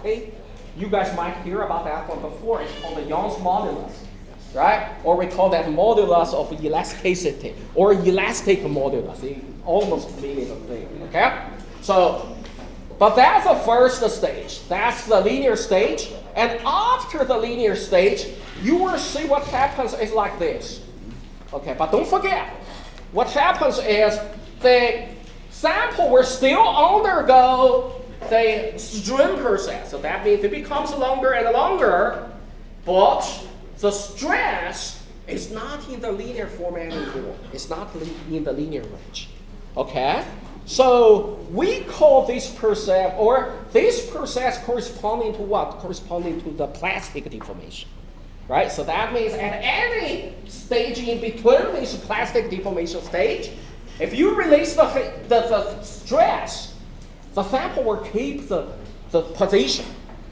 property. You guys might hear about that one before. It's called the Young's modulus, right? Or we call that modulus of elasticity, or elastic modulus. It almost means the thing, okay? So, but that's the first stage. That's the linear stage. And after the linear stage, you will see what happens is like this. Okay, but don't forget, what happens is the sample will still undergo the strain process. So that means it becomes longer and longer, but the stress is not in the linear form anymore. It's not in the linear range. Okay? So we call this process, or this process corresponding to what? Corresponding to the plastic deformation. Right? So that means at any stage in between this plastic deformation stage, if you release the stress, the sample will keep the position.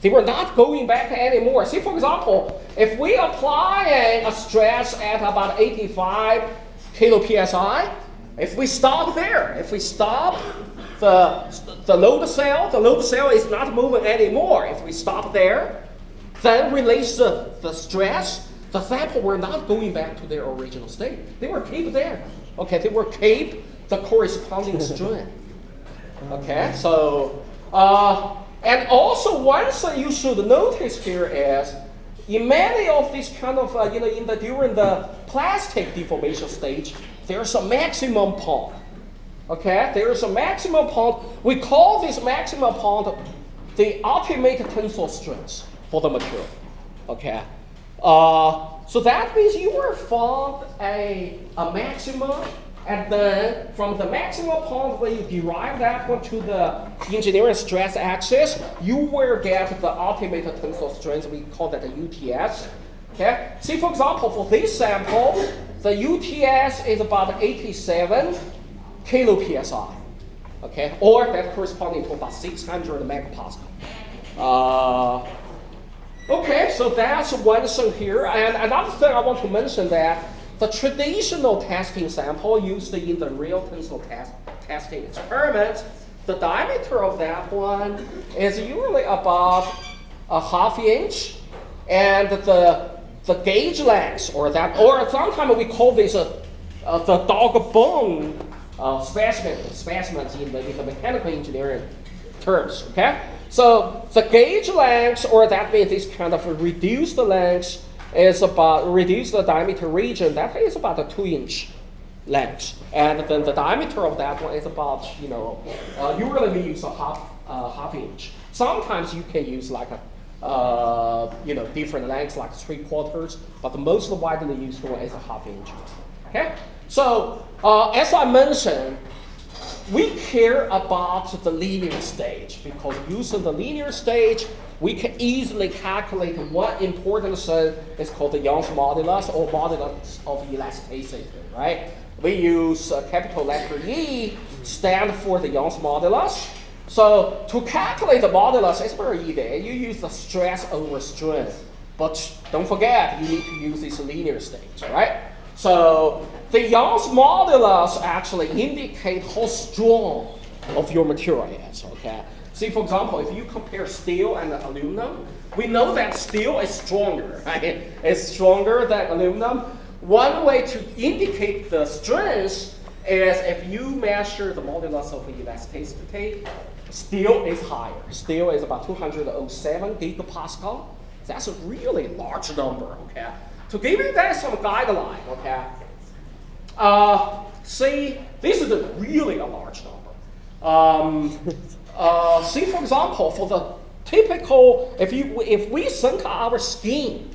They were not going back anymore. See, for example, if we apply a stress at about 85 kilo psi, if we stop there, if we stop the load cell is not moving anymore. If we stop there, then release the stress, the sample were not going back to their original state. They were keep there. Okay, they will keep the corresponding strain. Okay, so, and also one thing you should notice here is, in many of these kind of, during the plastic deformation stage, there's a maximum point. Okay, there's a maximum point. We call this maximum point the ultimate tensile strength for the material. Okay, so that means you will find a maximum. And then from the maximum point where you derive that one to the engineering stress axis, you will get the ultimate tensile strength. We call that the UTS. Okay. See, for example, for this sample, the UTS is about 87 kilo psi. Okay, or that corresponding to about 600 megapascal. Okay, so that's one thing here. And another thing I want to mention that the traditional testing sample used in the real tensile testing experiments, the diameter of that one is usually about a ½ inch, and the gauge length, or sometimes we call this the dog bone specimens in the mechanical engineering terms. Okay, so the gauge length, or that means this kind of reduced length, is about reduce the diameter region. That is about a 2-inch length, and then the diameter of that one is about usually we use a half inch. Sometimes you can use like a different lengths like 3/4, but the most widely used one is a ½ inch. Okay, so as I mentioned, we care about the linear stage because using the linear stage, we can easily calculate one important thing is called the Young's modulus, or modulus of elasticity, right? We use capital letter E stand for the Young's modulus. So to calculate the modulus, it's very easy. You use the stress over strain, but don't forget you need to use this linear stage, right? So the Young's modulus actually indicates how strong of your material is. Okay. See, for example, if you compare steel and aluminum, we know that steel is stronger, right? It's stronger than aluminum. One way to indicate the strength is if you measure the modulus of elasticity, steel is higher. Steel is about 207 gigapascal. That's a really large number, okay? To give you guys some guideline, okay? See, this is really a large number. See, for example, for the typical, if we think our skin,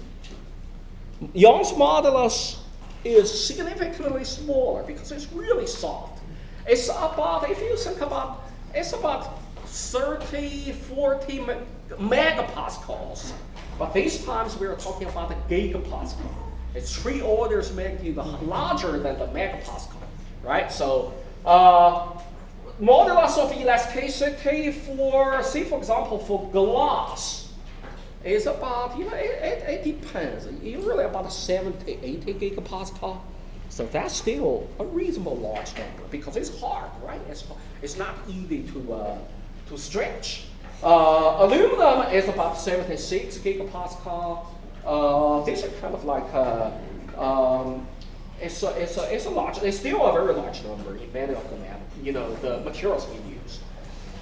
Young's modulus is significantly smaller because it's really soft. It's about, if you think about, it's about 30, 40 megapascals. But these times we are talking about the gigapascal. It's 3 orders magnitude larger than the megapascal, right? So modulus of elasticity for, say for example, for glass is about, it depends. Usually about 70, 80 gigapascal. So that's still a reasonable large number because it's hard, right? It's not easy to stretch. Aluminum is about 76 gigapascal. These are kind of like it's a large. It's still a very large number in many of the materials we use.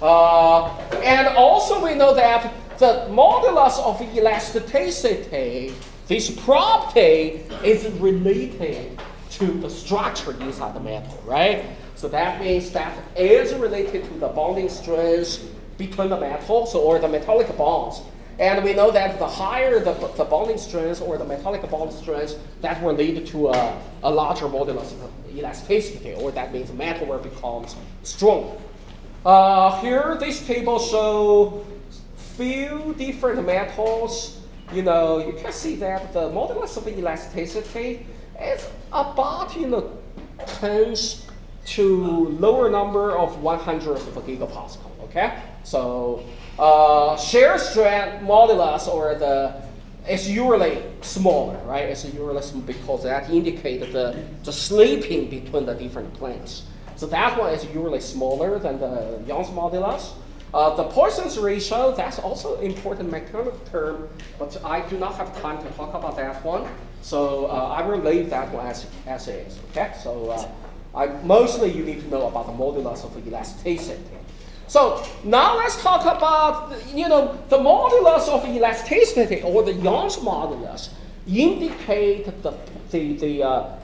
And also we know that the modulus of elasticity, this property, is related to the structure inside the metal, right? So that means that is related to the bonding strength between the metals or the metallic bonds. And we know that the higher the bonding strength or the metallic bond strength, that will lead to a larger modulus of elasticity, or that means metal will become stronger. Here, this table shows few different metals. You can see that the modulus of elasticity is about tends to lower number of 100 of a gigapascal. Okay, so shear strength modulus is usually smaller, right? It's usually because that indicates the sleeping between the different planes. So that one is usually smaller than the Young's modulus. The Poisson's ratio, that's also an important mechanical term, but I do not have time to talk about that one. So I will leave that one as is. Okay, so mostly you need to know about the modulus of elasticity. So now let's talk about the modulus of elasticity, or the Young's modulus, indicate the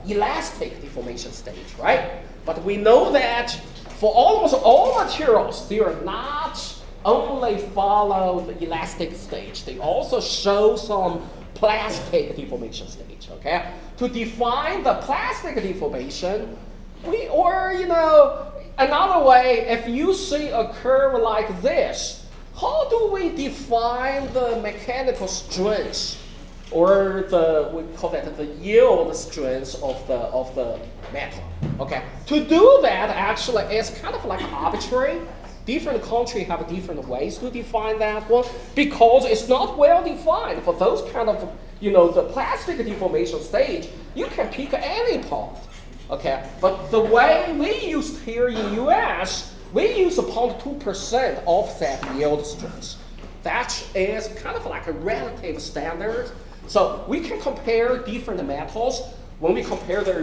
elastic deformation stage, right? But we know that for almost all materials, they are not only follow the elastic stage, they also show some plastic deformation stage, okay? To define the plastic deformation, another way, if you see a curve like this, how do we define the mechanical strength, or we call that the yield strength of the metal? Okay, to do that actually is kind of like arbitrary. Different countries have different ways to define that one because it's not well defined for those kind of the plastic deformation stage. You can pick any part. Okay, but the way we use here in US, we use 0.2% offset yield strength. That is kind of like a relative standard. So we can compare different metals. When we compare the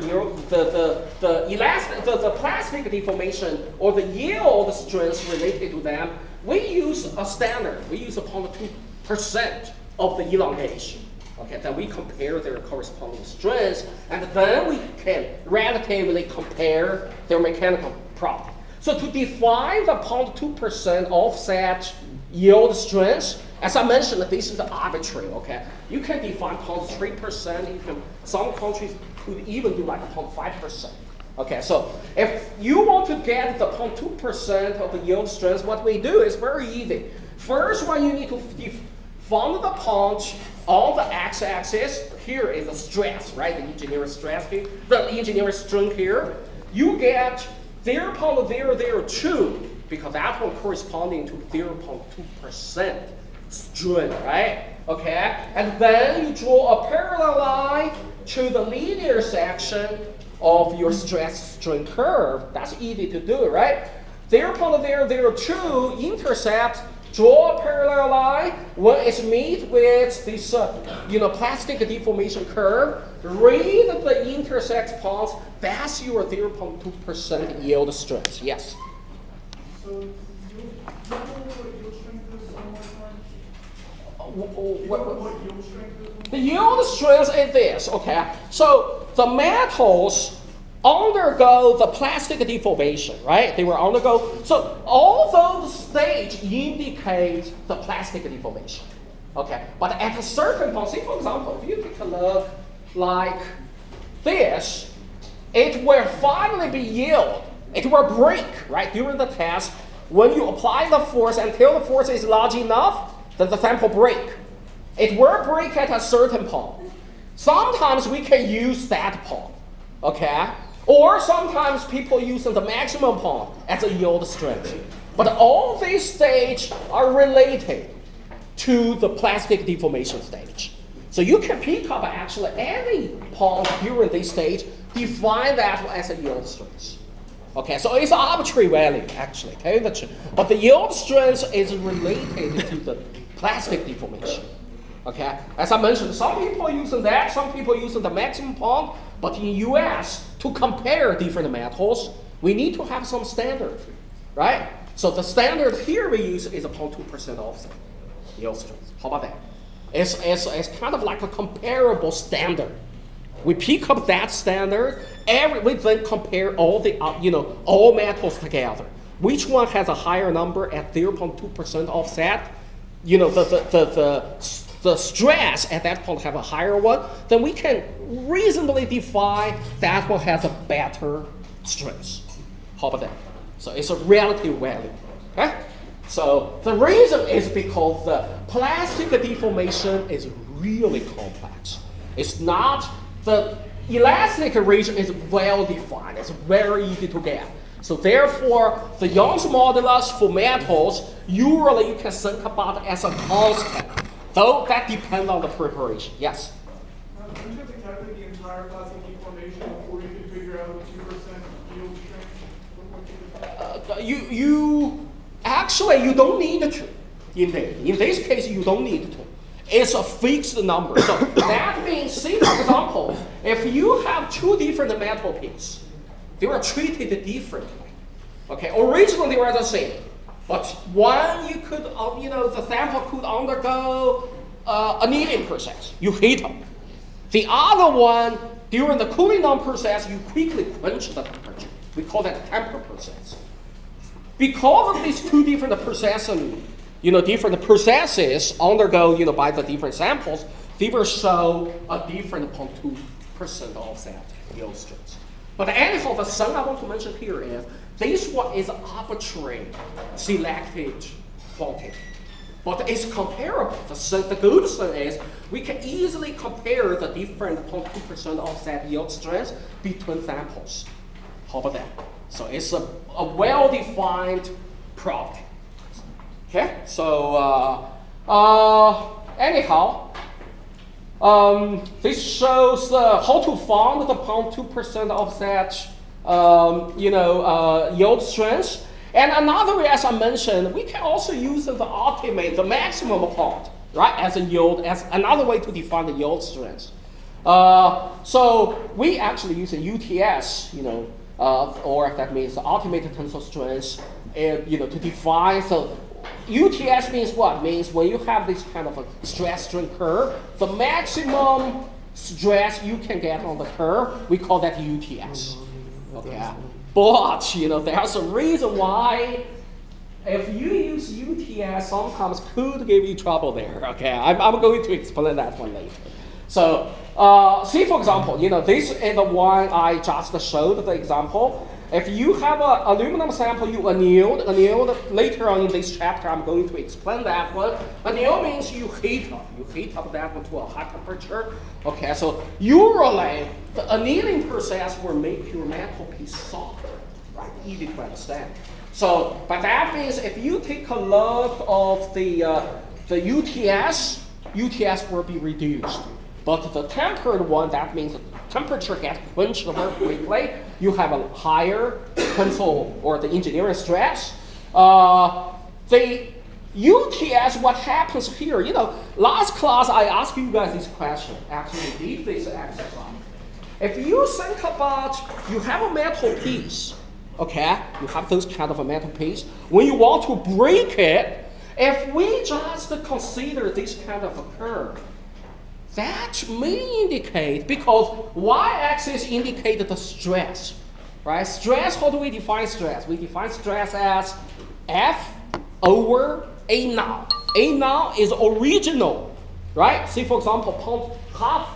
plastic deformation or the yield strength related to them, we use a standard. We use 0.2% of the elongation. Okay, then we compare their corresponding strengths, and then we can relatively compare their mechanical property. So to define the 0.2% offset yield strength, as I mentioned, this is arbitrary. Okay, you can define 0.3%. Some countries could even do like 0.5%. Okay, so if you want to get the 0.2% of the yield strength, what we do is very easy. First one, you need to define the punch on the x-axis. Here is the stress, right? The engineering stress here, the engineering strength here. You get 0.002 because that one corresponding to 0.2% strength, right? Okay, and then you draw a parallel line to the linear section of your stress strain curve. That's easy to do, right? 0.002 intercept, draw a parallel line. When it's meet with this plastic deformation curve, read the intersect points. That's your 0.2% yield strength. Yes. So you know what yield strength is one more time? What yield strength is? The yield strength is this, okay? So the metals undergo the plastic deformation, right? They will undergo, so all those stages indicate the plastic deformation, okay? But at a certain point, say for example, if you take a look like this, it will finally be yield. It will break, right, during the test. When you apply the force until the force is large enough, then the sample break. It will break at a certain point. Sometimes we can use that point, okay? Or sometimes people use the maximum point as a yield strength. But all these stages are related to the plastic deformation stage. So you can pick up actually any point during this stage, define that as a yield strength. Okay, so it's an arbitrary value, actually, tell you the truth. But the yield strength is related to the plastic deformation. Okay, as I mentioned, some people using that, some people using the maximum point, but in US, to compare different metals, we need to have some standard, right? So the standard here we use is a 0.2% offset yield strength. How about that? It's kind of like a comparable standard. We pick up that standard, we then compare all the all metals together. Which one has a higher number at 0.2% offset? The stress at that point have a higher one, then we can reasonably define that one has a better stress. How about that? So it's a relative value. Okay? So the reason is because the plastic deformation is really complex. It's not, the elastic region is well defined. It's very easy to get. So therefore, the Young's modulus for metals, usually you can think about as a constant. Though that depends on the preparation. Yes? Don't you have to calculate the entire plastic deformation before you can figure out the 2% yield strength? You don't need to. In this case, you don't need to. It's a fixed number. So that means, say for example, if you have two different metal pieces, they are treated differently. Okay, originally they were the same, but one you could, the sample could undergo annealing process. You heat them. The other one, during the cooling down process, you quickly quench the temperature. We call that temper process. Because of these two different processes, different processes undergo, by the different samples, they will show a different 0.2% offset yield strength. But anyhow, the thing I want to mention here is this one is arbitrary selected quantity. But it's comparable. The good thing is we can easily compare the different 0.2% offset yield strength between samples. How about that? So it's a well-defined property. Okay, so anyhow, this shows how to find the 0.2% offset, yield strength. And another way, as I mentioned, we can also use the ultimate, the maximum point, right, as a yield, as another way to define the yield strength. So we actually use a UTS, or that means the ultimate tensile strength, to define. So UTS means what? Means when you have this kind of a stress strain curve, the maximum stress you can get on the curve, we call that UTS. Okay. But there's a reason why if you use UTS, sometimes could give you trouble there. Okay, I'm going to explain that one later. So see for example, this is the one I just showed the example. If you have an aluminum sample, you annealed. Later on in this chapter, I'm going to explain that one. Anneal means you heat up. You heat up that one to a high temperature. Okay, so usually the annealing process will make your metal piece softer, right? Easy to understand. So, but that means if you take a look of the UTS will be reduced. But the tempered one, that means the temperature gets quenched very quickly. You have a higher tensile or the engineering stress. The UTS, what happens here? Last class I asked you guys this question. Actually, did this exercise. If you think about, you have a metal piece, okay? You have those kind of a metal piece. When you want to break it, if we just consider this kind of a curve, that may indicate, because y-axis indicates the stress, right? Stress, how do we define stress? We define stress as F over A naught. A naught is original, right? See, for example, ½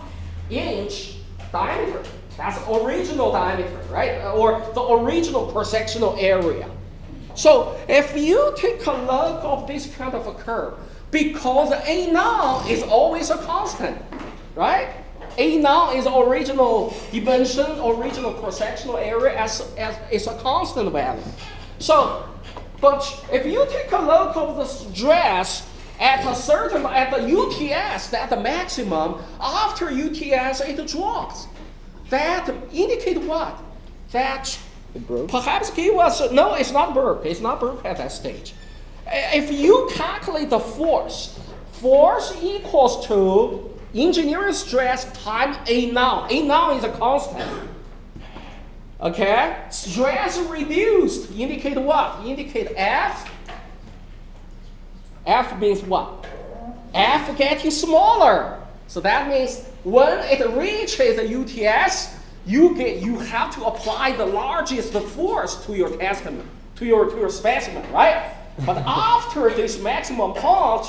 inch diameter. That's original diameter, right? Or the original cross-sectional area. So if you take a look of this kind of a curve, because A naught is always a constant, right? A naught is original dimension, original cross-sectional area as is a constant value. So, but if you take a look of the stress at the UTS, at the maximum, after UTS it drops. That indicates what? That It broke? Perhaps give us, no, it's not broke. It's not broke at that stage. If you calculate the force, force equals to engineering stress times A now. A now is a constant. Okay? Stress reduced indicate what? Indicate F. F means what? F getting smaller. So that means when it reaches the UTS, you have to apply the largest force to your testament, to your specimen, right? But after this maximum point,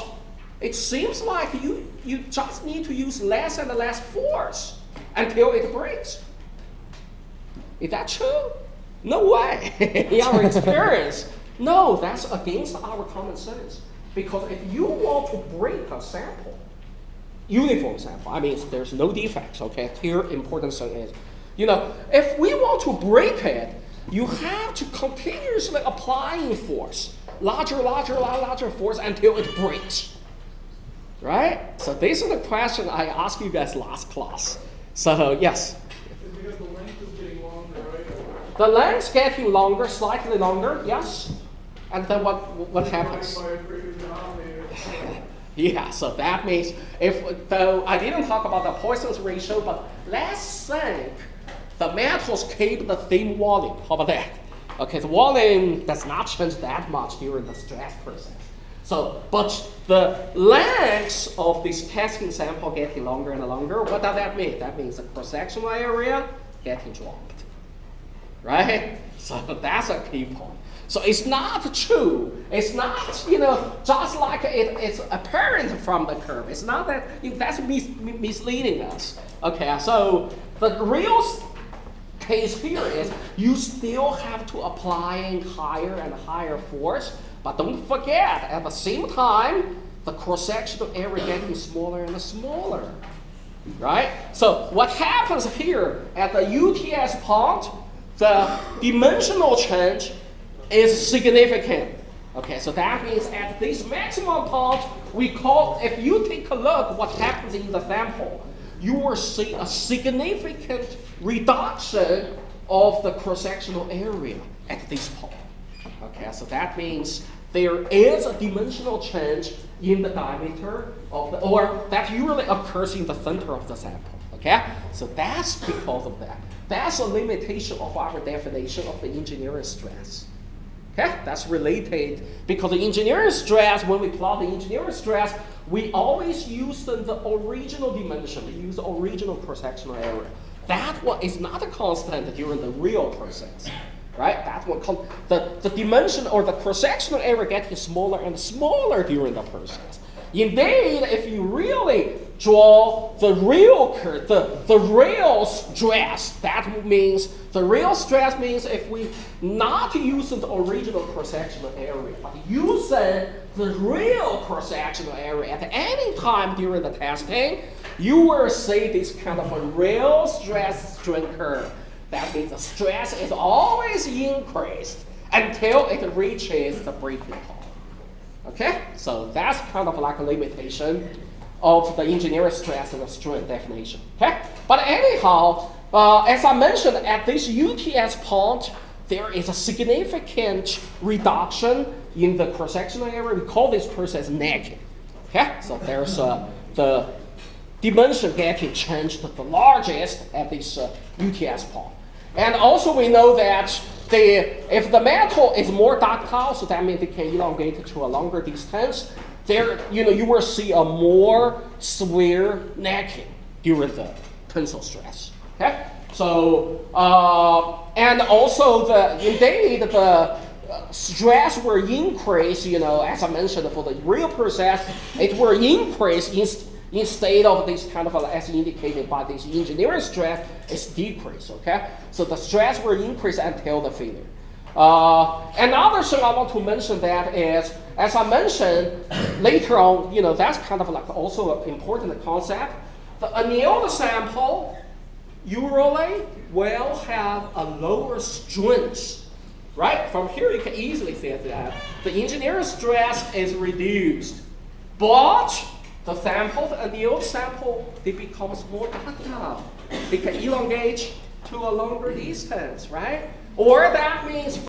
it seems like you just need to use less and less force until it breaks. Is that true? No way. In our experience, no, that's against our common sense. Because if you want to break a sample, uniform sample, I mean, there's no defects, okay? Here, important thing is, if we want to break it, you have to continuously applying force, larger force until it breaks, right? So this is the question I asked you guys last class. So yes? It's because the length is getting longer, right? The length's getting longer, slightly longer, yes. And then what happens? By a greater denominator. Yeah, so that means though I didn't talk about the Poisson's ratio, but let's think the metals keep the same volume. How about that? Okay, the volume does not change that much during the stress process. So, but the length of this testing sample getting longer and longer, what does that mean? That means the cross-sectional area getting dropped, right? So that's a key point. So it's not true. It's not, just like it's apparent from the curve. It's not that, that's misleading us. Okay, so the real case here is you still have to apply higher and higher force, but don't forget, at the same time, the cross-sectional area getting smaller and smaller, right? So what happens here at the UTS point, the dimensional change is significant. Okay, so that means at this maximum point, if you take a look what happens in the sample, you will see a significant reduction of the cross-sectional area at this point. Okay, so that means there is a dimensional change in the diameter or that usually occurs in the center of the sample. Okay, so that's because of that. That's a limitation of our definition of the engineering stress. Okay, that's related because the engineering stress, when we plot the engineering stress, we always use the original dimension, we use the original cross-sectional area. That one is not a constant during the real process, right? That one, the dimension or the cross-sectional area getting smaller and smaller during the process. Indeed, if you really draw the real curve, the real stress, that means, the real stress means if we not using the original cross-sectional area, but using the real cross-sectional area at any time during the testing, you will see this kind of a real stress strain curve. That means the stress is always increased until it reaches the breaking point. Okay, so that's kind of like a limitation of the engineering stress and the strain definition. Okay, but anyhow, as I mentioned, at this UTS point, there is a significant reduction in the cross-sectional area. We call this process necking. Okay, so there's the dimension getting changed the largest at this UTS point. And also we know that if the metal is more ductile, so that means it can elongate to a longer distance, there you will see a more severe necking during the tensile stress. Okay? So and also indeed the stress will increase, as I mentioned for the real process, it will increase instead of this kind of, as indicated by this engineering stress, it's decrease, okay? So the stress will increase until the failure. Another thing I want to mention that is, as I mentioned later on, that's kind of like also an important concept. The annealed sample usually will have a lower strength, right? From here you can easily see that the engineering stress is reduced, but the sample, the annealed sample, it becomes more ductile. It can elongate to a longer distance, right? Or that means